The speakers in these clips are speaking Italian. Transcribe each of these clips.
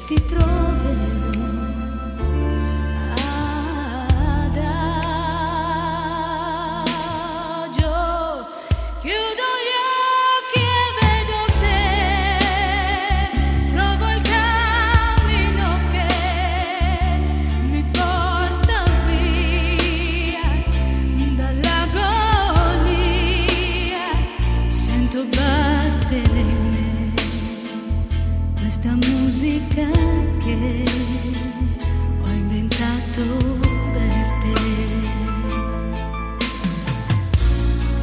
ti troverò adagio. Chiudo gli occhi e vedo te, trovo il cammino che mi porta via dall'agonia. Sento battere in me questa musica che ho inventato per te.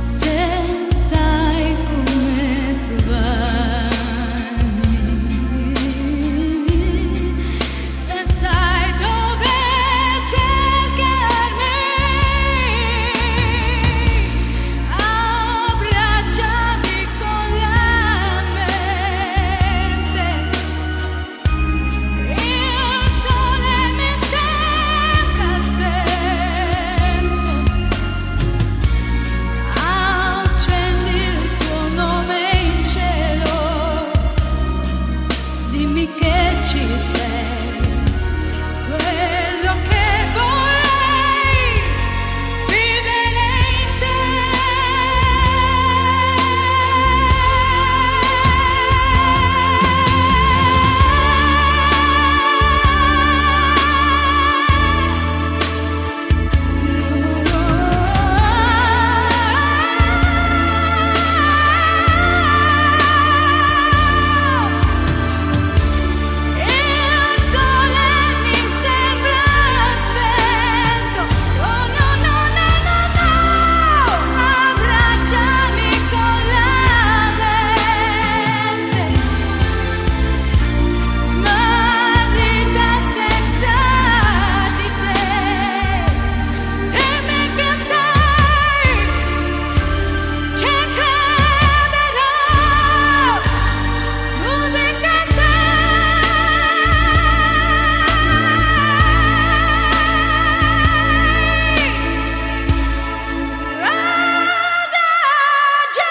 Se sai come trovarmi, se sai dove cercarmi, abbracciami con la mente. Il sole mi sembra spento, accendi il tuo nome in cielo, dimmi che ci sei, quello che vorrei vivere in te. Il sole mi sembra spento, oh no no no no no, abbracciami con la mente, smarrita senza di te. Dimmi che sei, ci crederò, musica sei, adagio.